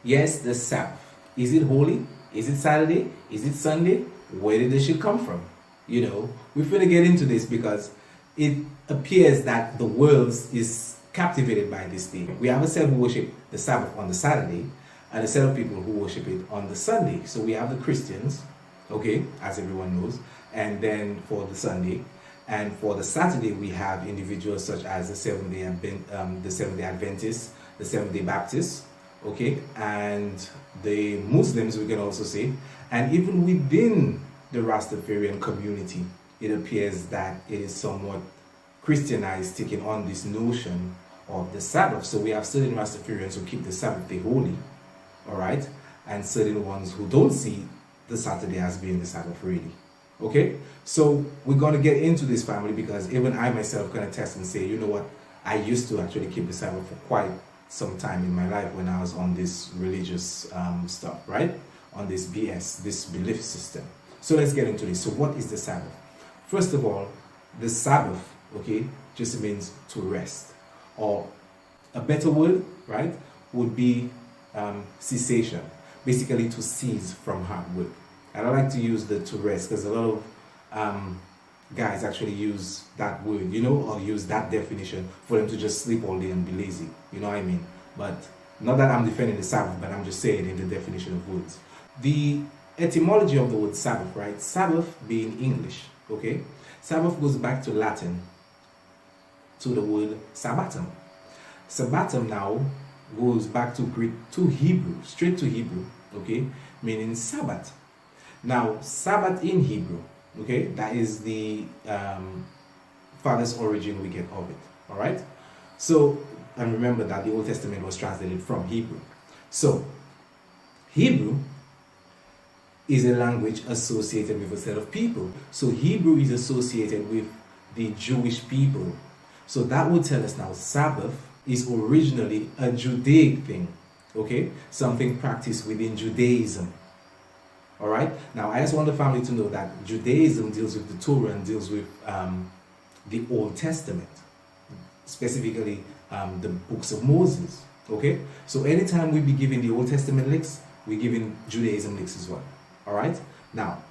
Yes, the Sabbath. Is it holy? Is it Saturday? Is it Sunday? Where did this shit come from? We're going to get into this because it appears that the world is captivated by this thing. We have a set who worship the Sabbath on the Saturday and a set of people who worship it on the Sunday. So we have the Christians, okay, as everyone knows, and then for the Sunday. And for the Saturday, we have individuals such as the Seventh-day Adventists, the Seventh-day Baptists, okay, and the Muslims, we can also say. And even within the Rastafarian community, it appears that it is somewhat Christianized, taking on this notion of the Sabbath. So we have certain Rastafarians who keep the Sabbath day holy, all right, and certain ones who don't see the Saturday as being the Sabbath really. Okay, so we're going to get into this, family, because even I myself can attest and say, you know what, I used to actually keep the Sabbath for quite some time in my life when I was on this religious stuff, right? On this BS, this belief system. So let's get into this. So what is the Sabbath? First of all, the Sabbath, okay, just means to rest. Or a better word, right, would be cessation. Basically to cease from hard work. I don't like to use the to rest because a lot of guys actually use that word, or use that definition for them to just sleep all day and be lazy. You know what I mean? But not that I'm defending the Sabbath, but I'm just saying in the definition of words. The etymology of the word Sabbath, right? Sabbath being English, okay? Sabbath goes back to Latin, to the word Sabbatum. Sabbatum now goes back to Greek, to Hebrew, straight to Hebrew, okay? Meaning Sabbath. Now, Sabbath in Hebrew, okay, that is the farthest origin we get of it, all right? So, and remember that the Old Testament was translated from Hebrew. So, Hebrew is a language associated with a set of people. So, Hebrew is associated with the Jewish people. So, that would tell us now Sabbath is originally a Judaic thing, okay? Something practiced within Judaism. All right. Now, I just want the family to know that Judaism deals with the Torah and deals with the Old Testament, specifically the books of Moses. Okay. So anytime we be giving the Old Testament licks, we're giving Judaism licks as well. All right. Now,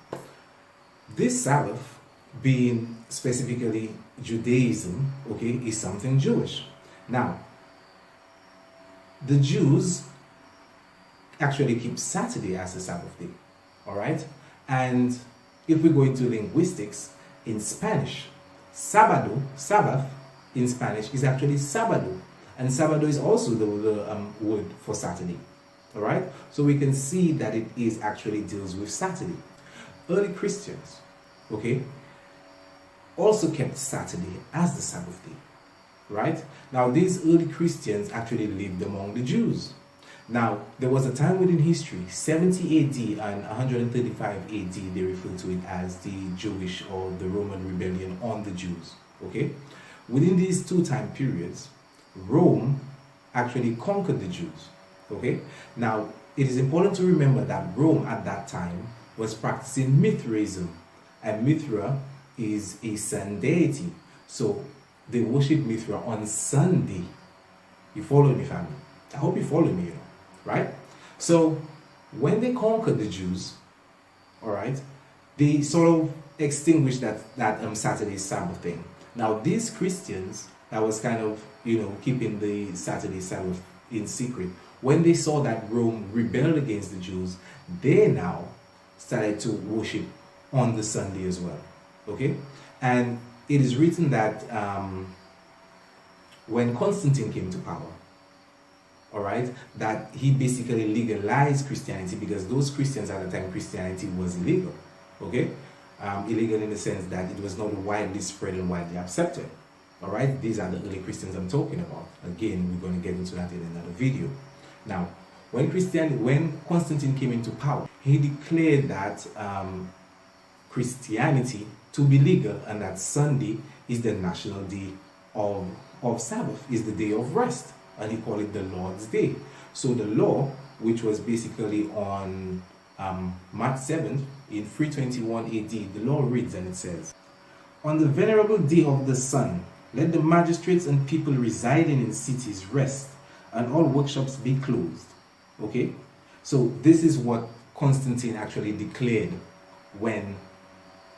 this Sabbath being specifically Judaism, okay, is something Jewish. Now, the Jews actually keep Saturday as the Sabbath day. All right, and if we go into linguistics, in Spanish, sábado, Sabbath in Spanish is actually sábado, and sábado is also the word for Saturday. All right, so we can see that it is actually deals with Saturday. Early Christians, okay, also kept Saturday as the Sabbath day. Right now, these early Christians actually lived among the Jews. Now, there was a time within history, 70 AD and 135 AD, they refer to it as the Jewish or the Roman rebellion on the Jews, okay? Within these two time periods, Rome actually conquered the Jews, okay? Now, it is important to remember that Rome at that time was practicing Mithraism, and Mithra is a sun deity, so they worship Mithra on Sunday. You follow me, family? I hope you follow me, right? So when they conquered the Jews, all right, they sort of extinguished that Saturday Sabbath thing. Now these Christians that was kind of keeping the Saturday Sabbath in secret, when they saw that Rome rebelled against the Jews, they now started to worship on the Sunday as well. Okay, and it is written that when Constantine came to power, all right, that he basically legalized Christianity, because those Christians at the time, Christianity was illegal, okay? Illegal in the sense that it was not widely spread and widely accepted, all right? These are the early Christians I'm talking about. Again, we're going to get into that in another video. Now, when Constantine came into power, he declared that Christianity to be legal, and that Sunday is the national day of Sabbath, is the day of rest. And he called it the Lord's Day. So the law, which was basically on March 7th in 321 AD, the law reads and it says, "On the venerable day of the sun, let the magistrates and people residing in cities rest, and all workshops be closed. Okay? So this is what Constantine actually declared when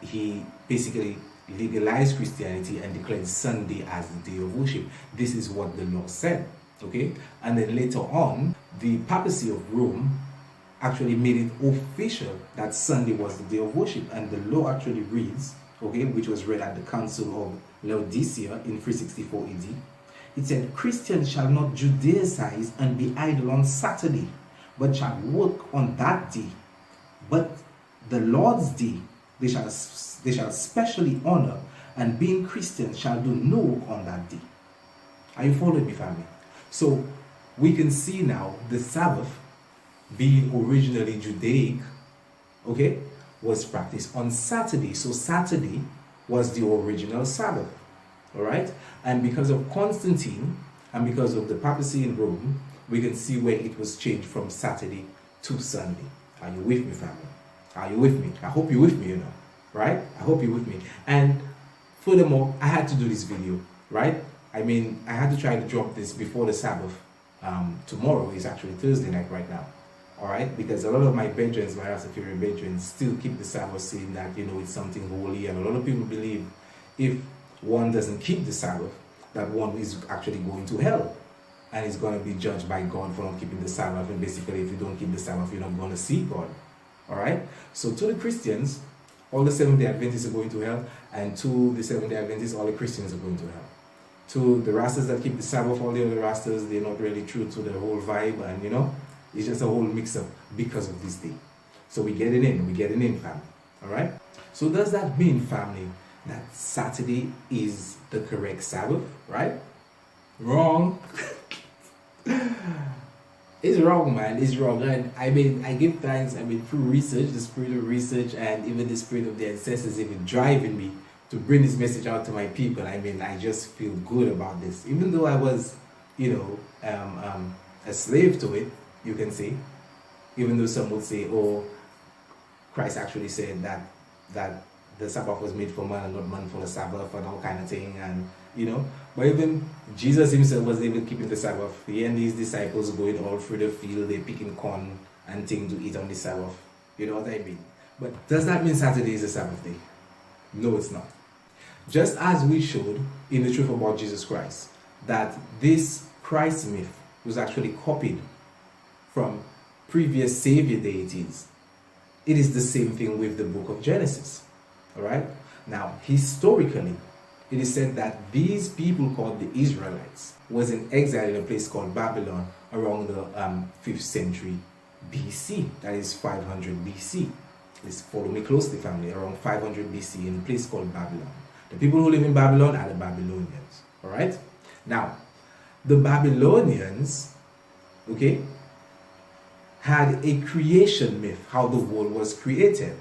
he basically legalized Christianity and declared Sunday as the day of worship. This is what the law said. Okay? And then later on, the papacy of Rome actually made it official that Sunday was the day of worship. And the law actually reads, okay, which was read at the Council of Laodicea in 364 AD. It said, Christians shall not Judaize and be idle on Saturday, but shall work on that day. But the Lord's day they shall specially honor, and being Christians shall do no work on that day. Are you following me, family? So we can see now the Sabbath, being originally Judaic, okay, was practiced on Saturday. So Saturday was the original Sabbath. All right, and because of Constantine and because of the papacy in Rome, we can see where it was changed from Saturday to Sunday. Are you with me, family? Are you with me? I hope you're with me, right? I hope you're with me. And furthermore, I had to do this video, right? I mean, I had to try to drop this before the Sabbath. Tomorrow is actually Thursday night right now, all right? Because a lot of my bedrooms, my Rastafarian bedrooms, still keep the Sabbath, saying that, it's something holy, and a lot of people believe if one doesn't keep the Sabbath, that one is actually going to hell and is going to be judged by God for not keeping the Sabbath. And basically, if you don't keep the Sabbath, you're not going to see God. All right? So to the Christians, all the Seventh-day Adventists are going to hell, and to the Seventh-day Adventists, all the Christians are going to hell. To the Rastas that keep the Sabbath, all the other Rastas, they're not really true to the whole vibe, and it's just a whole mix-up because of this day. So we're getting in, family. All right? So does that mean, family, that Saturday is the correct Sabbath, right? Wrong. It's wrong, man. It's wrong. And I give thanks. Through research, the spirit of research, and even the spirit of the ancestors, even driving me to bring this message out to my people. I just feel good about this. Even though I was, a slave to it, you can say. Even though some would say, oh, Christ actually said that the Sabbath was made for man and not man for the Sabbath, and all kind of thing, and but even Jesus himself was able to keep the Sabbath. He and his disciples going all through the field, they picking corn and things to eat on the Sabbath. You know what I mean? But does that mean Saturday is a Sabbath day? No, it's not. Just as we showed in the truth about Jesus Christ, that this Christ myth was actually copied from previous savior deities, it is the same thing with the book of Genesis. All right. Now, historically, it is said that these people called the Israelites was in exile in a place called Babylon around the 5th century BC. That is 500 BC. Please follow me closely, family. Around 500 BC in a place called Babylon. The people who live in Babylon are the Babylonians. All right. Now, the Babylonians, okay, had a creation myth, how the world was created.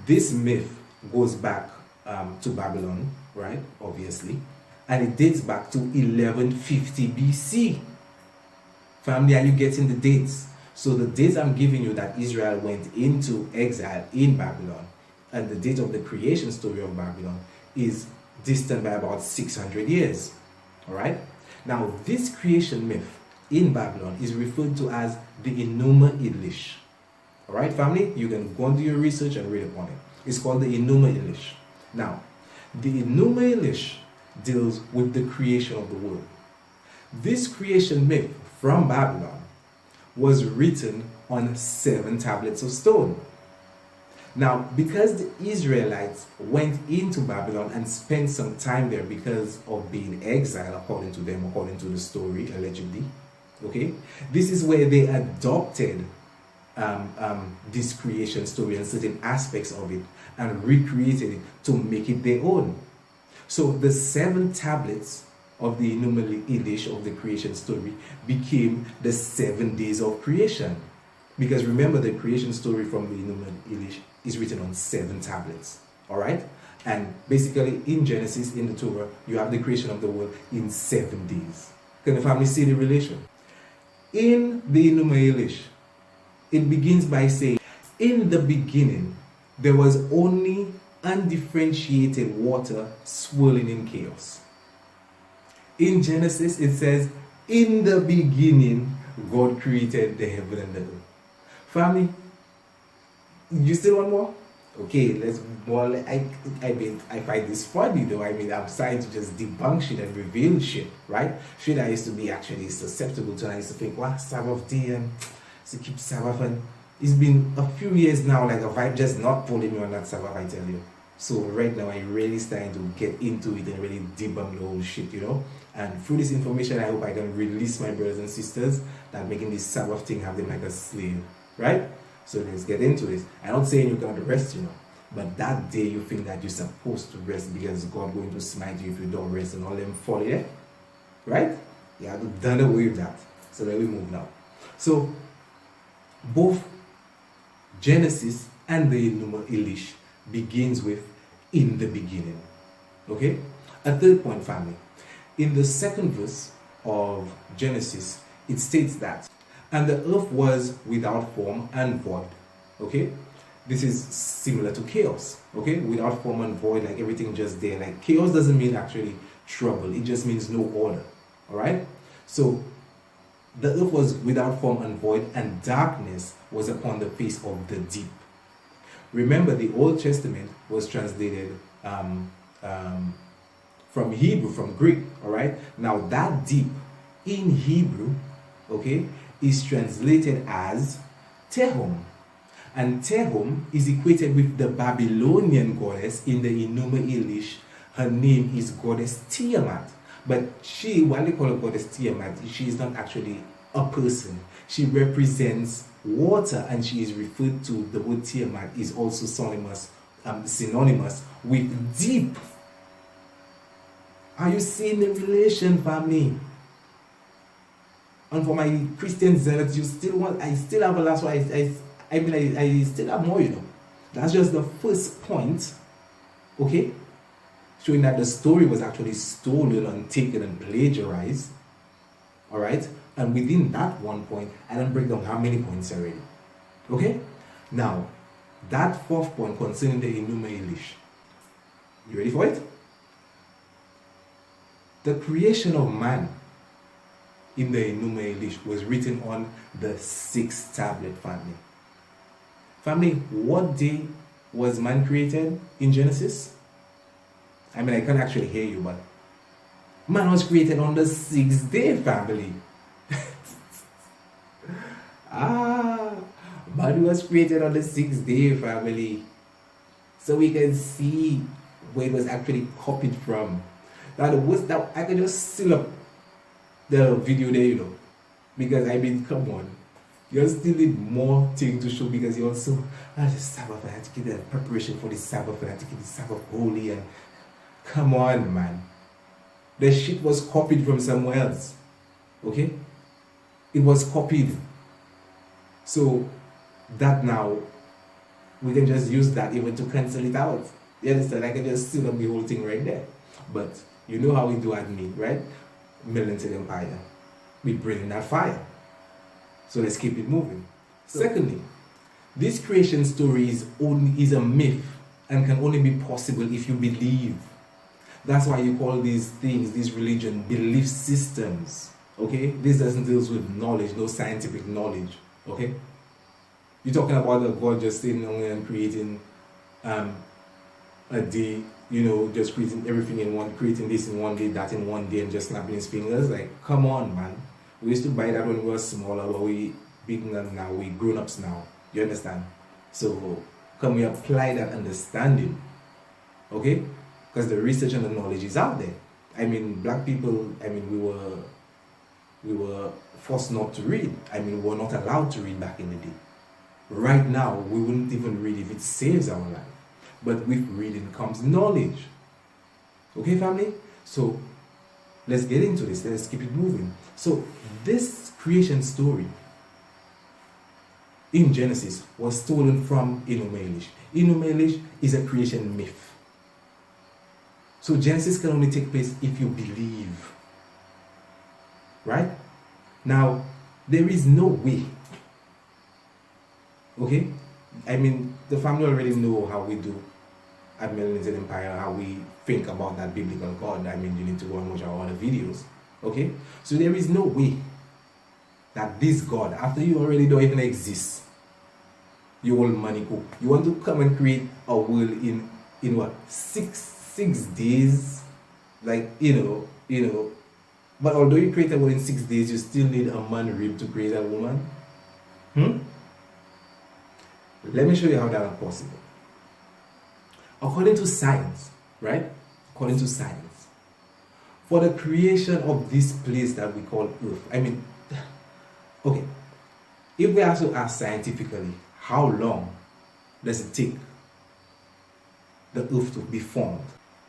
This myth goes back to Babylon, right? Obviously. And it dates back to 1150 BC. Family, are you getting the dates? So the dates I'm giving you that Israel went into exile in Babylon, and the date of the creation story of Babylon is distant by about 600 years. All right? Now, this creation myth in Babylon is referred to as the Enuma Elish. All right, family? You can go and do your research and read upon it. It's called the Enuma Elish. Now, the Enuma Elish deals with the creation of the world. This creation myth from Babylon was written on 7 tablets of stone. Now, because the Israelites went into Babylon and spent some time there because of being exiled, according to them, according to the story, allegedly, okay, this is where they adopted this creation story and certain aspects of it and recreated it to make it their own. So the 7 tablets of the Enuma Elish of the creation story became the 7 days of creation. Because remember, the creation story from the Enuma Elish is written on 7 tablets. All right? And basically in Genesis, in the Torah, you have the creation of the world in 7 days. Can the family see the relation? In the Enuma Elish, it begins by saying, in the beginning, there was only undifferentiated water swirling in chaos. In Genesis, it says, in the beginning God created the heaven and the earth. Family, you still want more? Okay, let's more. I find this funny though. I mean, I'm trying to just debunk shit and reveal shit, right? Shit I used to be actually susceptible to, and I used to think, wow, Sabbath day and to keep Sabbath, and it's been a few years now, like a vibe just not pulling me on that Sabbath, I tell you. So right now, I'm really starting to get into it and really debunk the whole shit, you know. And through this information, I hope I can release my brothers and sisters that making this Sabbath thing have them like a slave, right? So let's get into this. I'm not saying you can't rest, you know, but that day you think that you're supposed to rest because God going to smite you if you don't rest and all them folly there, right? You have to done away with that. So let me move now. So both Genesis and the Enuma Elish begins with in the beginning. Okay? A third point, family. In the second verse of Genesis, it states that, and the earth was without form and void. Okay? This is similar to chaos. Okay? Without form and void, like everything just there. Like chaos doesn't mean actually trouble. It just means no order. Alright? So, the earth was without form and void, and darkness was upon the face of the deep. Remember, the Old Testament was translated from Hebrew, from Greek, all right? Now, that deep in Hebrew, okay, is translated as Tehom. And Tehom is equated with the Babylonian goddess in the Enuma Elish. Her name is goddess Tiamat. But she, while they call her goddess Tiamat, she is not actually a person. She represents water, and she is referred to, the word Tiamat is also synonymous with deep. Are you seeing the relation, family? And for my Christian zealots, you still want, I still have a last one. I still have more, you know. That's just the first point, okay? Showing that the story was actually stolen and taken and plagiarized, all right? And within that one point, I don't break down how many points already, okay? Now, that fourth point concerning the Enuma Elish, you ready for it? The creation of man in the Enuma Elish was written on the 6th tablet, family. Family, what day was man created in Genesis? I mean, I can't actually hear you, but man was created on the 6th day, family. Man was created on the 6th day, family. So we can see where it was actually copied from. Now, the worst that I can just seal up the video there, you know, because I mean, come on, you still need more thing to show, because you also the Sabbath. I had to get the preparation for the Sabbath. I had to get the Sabbath holy, and come on, man, the shit was copied from somewhere else. Okay, it was copied. So that now we can just use that even to cancel it out. You understand? I can just seal up the whole thing right there. But you know how we do at me, right? Militant empire. We bring in that fire. So let's keep it moving. Secondly, this creation story is a myth and can only be possible if you believe. That's why you call these things, this religion, belief systems. Okay? This doesn't deal with knowledge, no scientific knowledge. Okay? You're talking about a God just sitting on and creating a day, you know, just creating everything in one, creating this in one day, that in one day, and just snapping his fingers. Like, come on, man. We used to buy that when we were smaller, but we big now, we grown ups now. You understand? So, can we apply that understanding? Okay? Because the research and the knowledge is out there. I mean, black people, I mean, we were forced not to read. I mean, we were not allowed to read back in the day. Right now, we wouldn't even read if it saves our life. But with reading comes knowledge. Okay, family? So, let's get into this. Let's keep it moving. So, this creation story in Genesis was stolen from Enuma Elish. Enuma Elish is a creation myth. So, Genesis can only take place if you believe. Right? Now, there is no way. Okay? I mean, the family already know how we do at Melanin Empire, how we think about that biblical God. I mean, you need to go and watch our other videos. Okay? So there is no way that this God, after you already don't even exist, you old money cook, you want to come and create a world in what, six days? Like, but although you create a world in 6 days, you still need a man rib to create a woman. Let me show you how that is possible. According to science, right? According to science, for the creation of this place that we call Earth, okay, if we have to ask scientifically, how long does it take the Earth to be formed?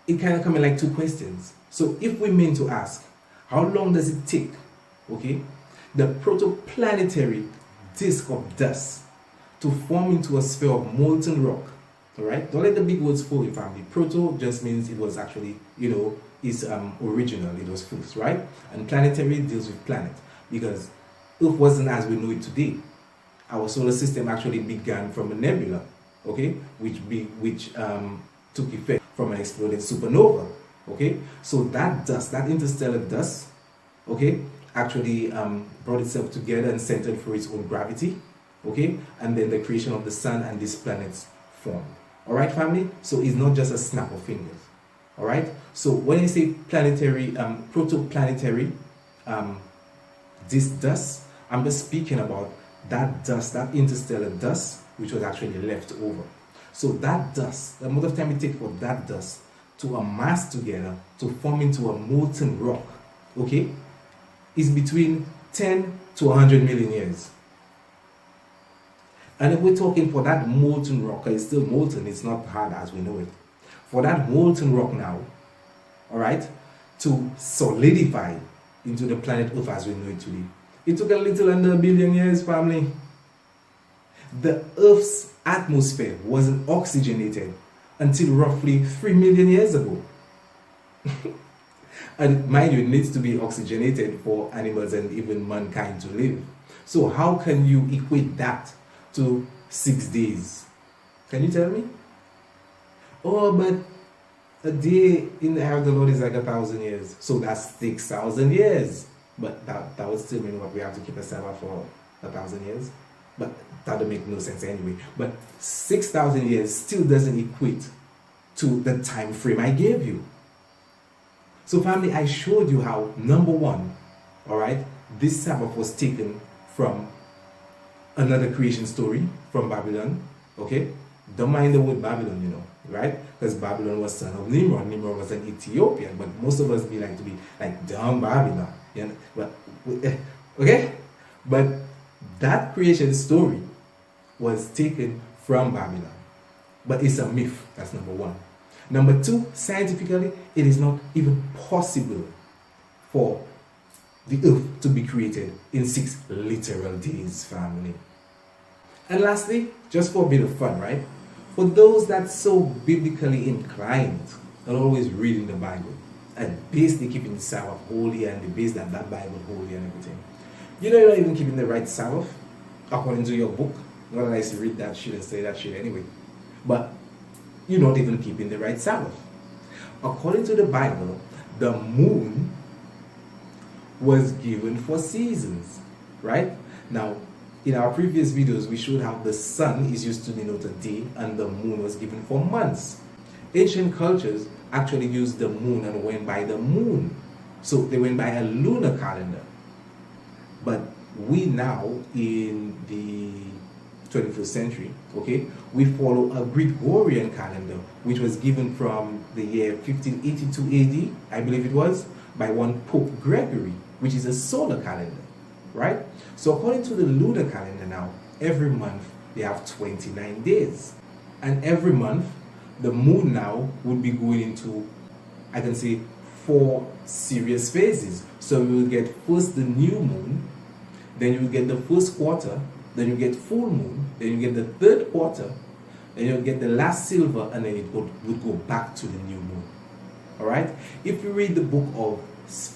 It kind of comes in like two questions. So if we mean to ask, how long does it take, okay, the protoplanetary disk of dust to form into a sphere of molten rock? All right, don't let the big words fool your family. Proto just means it was actually, is original, it was first, right? And planetary deals with planet, because Earth wasn't as we know it today. Our solar system actually began from a nebula, okay, which took effect from an exploding supernova, okay. So that dust, that interstellar dust, okay, actually brought itself together and centered for its own gravity, okay, and then the creation of the sun and these planets formed. All right, family. So it's not just a snap of fingers. All right. So when you say planetary, protoplanetary, this dust, I'm just speaking about that dust, that interstellar dust, which was actually left over. So that dust, the amount of time it takes for that dust to amass together to form into a molten rock, okay, is between 10 to 100 million years. And if we're talking for that molten rock, it's still molten, it's not hard as we know it. For that molten rock now, all right, to solidify into the planet Earth as we know it today, it took a little under 1 billion years, family. The Earth's atmosphere wasn't oxygenated until roughly 3 million years ago. And mind you, it needs to be oxygenated for animals and even mankind to live. So how can you equate that to 6 days? Can you tell me? Oh, but a day in the eye of the Lord is like 1,000 years. So that's 6,000 years. But that would still mean what, we have to keep a Sabbath for 1,000 years? But that would make no sense anyway. But 6,000 years still doesn't equate to the time frame I gave you. So family, I showed you how, number one, all right, this Sabbath was taken from another creation story from Babylon, okay? Don't mind the word Babylon, right? Because Babylon was son of Nimrod. Nimrod was an Ethiopian, but most of us like to be like, dumb Babylon, But, okay? But that creation story was taken from Babylon. But it's a myth, that's number one. Number two, scientifically, it is not even possible for the earth to be created in 6 literal days, family. And lastly, just for a bit of fun, right? For those that's so biblically inclined and always reading the Bible and basically keeping the Sabbath holy and they base that Bible holy and everything, you're not even keeping the right Sabbath according to your book. Not that I used to read that shit and say that shit anyway. But you're not even keeping the right Sabbath. According to the Bible, the moon was given for seasons, right? Now, in our previous videos, we showed how the sun is used to denote a day and the moon was given for months. Ancient cultures actually used the moon and went by the moon. So they went by a lunar calendar. But we now, in the 21st century, okay, we follow a Gregorian calendar, which was given from the year 1582 AD, I believe it was, by one Pope Gregory, which is a solar calendar, right? So according to the lunar calendar now, every month they have 29 days. And every month, the moon now would be going into, I can say, 4 serious phases. So we will get first the new moon, then you will get the first quarter, then you get full moon, then you get the third quarter, then you'll get the last silver, and then it would go back to the new moon. All right? If you read the book of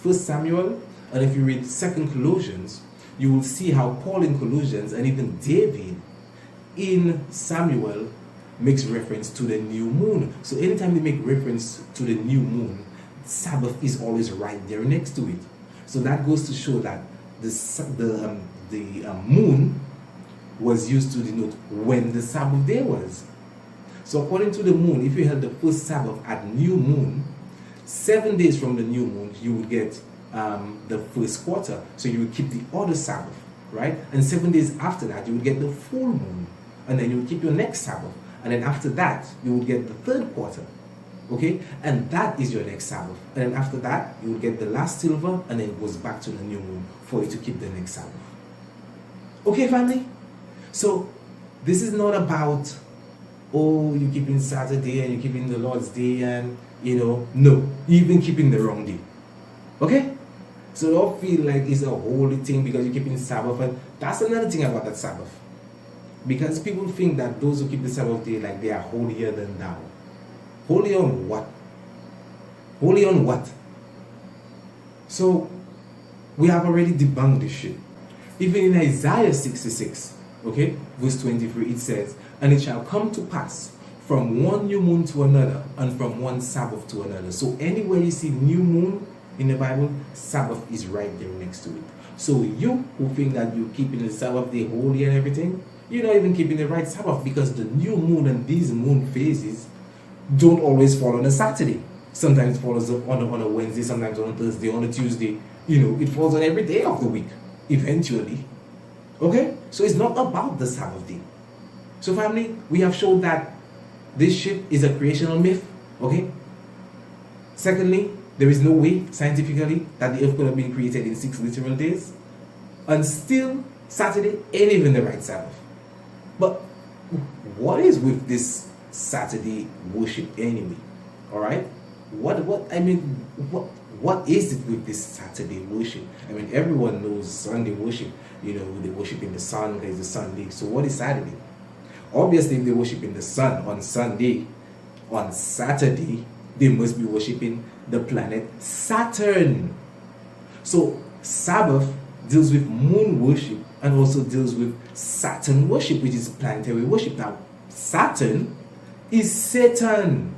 1 Samuel, and if you read 2 Colossians, you will see how Paul in Colossians and even David in Samuel makes reference to the new moon. So anytime they make reference to the new moon, Sabbath is always right there next to it. So that goes to show that the moon was used to denote when the Sabbath day was. So according to the moon, if you held the first Sabbath at new moon, 7 days from the new moon, you would get the first quarter. So you would keep the other Sabbath, right? And 7 days after that, you would get the full moon. And then you would keep your next Sabbath. And then after that, you would get the third quarter. Okay? And that is your next Sabbath. And then after that, you will get the last silver, and then it goes back to the new moon for you to keep the next Sabbath. Okay, family? So, this is not about, oh, you're keeping Saturday and you're keeping the Lord's Day and, no, you're even keeping the wrong day. Okay? So don't feel like it's a holy thing because you're keeping Sabbath. And that's another thing about that Sabbath. Because people think that those who keep the Sabbath day, like they are holier than thou. Holy on what? Holy on what? So, we have already debunked this shit. Even in Isaiah 66, okay, verse 23, it says, "And it shall come to pass from one new moon to another, and from one Sabbath to another." So anywhere you see new moon in the Bible, Sabbath is right there next to it. So you who think that you're keeping the Sabbath day holy and everything, you're not even keeping the right Sabbath, because the new moon and these moon phases don't always fall on a Saturday. Sometimes it falls on a Wednesday, sometimes on a Thursday, on a Tuesday. It falls on every day of the week, eventually. Okay? So it's not about the Sabbath day. So family, we have shown that this shit is a creational myth. Okay? Secondly, there is no way, scientifically, that the earth could have been created in 6 literal days. And still, Saturday ain't even the right Sabbath. But what is with this Saturday worship anyway? Alright? What is it with this Saturday worship? I mean, everyone knows Sunday worship. They worship in the sun, there's a Sunday. So what is Saturday? Obviously, if they worship in the sun on Sunday, on Saturday, they must be worshiping the planet Saturn. So Sabbath deals with moon worship and also deals with Saturn worship, which is planetary worship. Now, Saturn is Satan.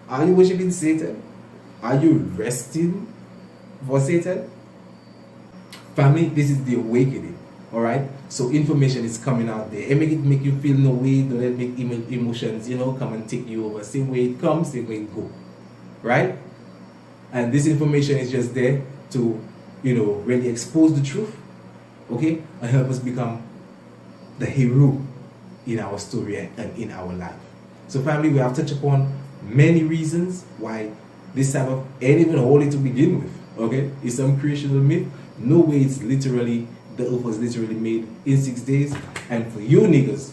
Are you worshiping Satan? Are you resting for Satan? Family, this is the awakening. Alright? So information is coming out there. And make you feel no way. Don't let make emotions, come and take you over. Same way it comes, same way it go. Right? And this information is just there to, really expose the truth. Okay? And help us become the hero in our story and in our life. So family, we have touched upon many reasons why this Sabbath ain't even holy to begin with. Okay? It's some creational myth. No way it's literally, the earth was literally made in 6 days. And for you niggas,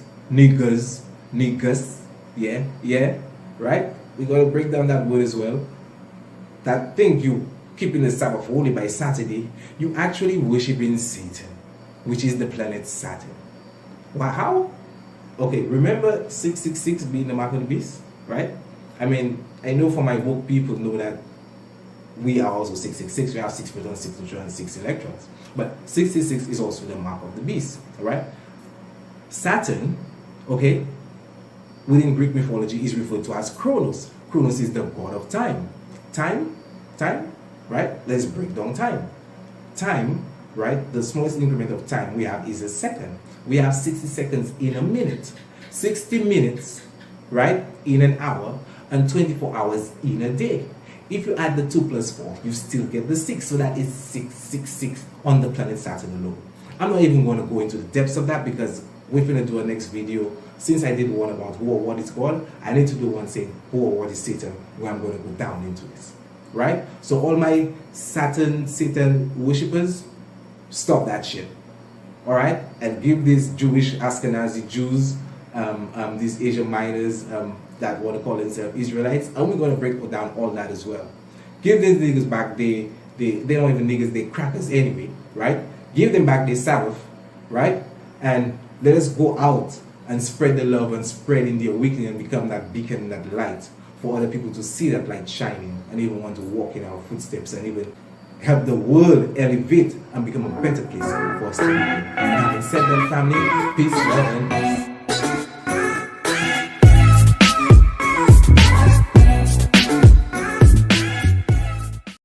yeah, right? We gotta break down that word as well. That think you keeping the Sabbath holy by Saturday, you actually worshiping Satan, which is the planet Saturn. Well, how? Okay, remember 666 being the mark of the beast, right? I mean, I know for my work, people know that we are also 666. We have 6 protons, 6 neutrons, 6 electrons. But 666 is also the mark of the beast, alright? Saturn, okay, within Greek mythology is referred to as Kronos. Kronos is the god of time. Time, right? Let's break down time. Time, right? The smallest increment of time we have is a second. We have 60 seconds in a minute. 60 minutes, right, in an hour, and 24 hours in a day. If you add the 2 plus 4, you still get the 6. So that is 666 on the planet Saturn alone. I'm not even going to go into the depths of that because we're going to do a next video. Since I did one about who or what is God, I need to do one saying who or what is Satan, where I'm going to go down into this. Right? So all my Satan worshippers, stop that shit. Alright? And give these Jewish Ashkenazi Jews, these Asian minors, that want to call themselves Israelites, and we're going to break down all that as well. Give these niggas back they're not even niggas, they're crackers anyway, right? Give them back their Sabbath, right? And let us go out and spread the love and spread in the awakening and become that beacon, that light for other people to see that light shining and even want to walk in our footsteps and even help the world elevate and become a better place for us to be. And having said that, family, peace, love, and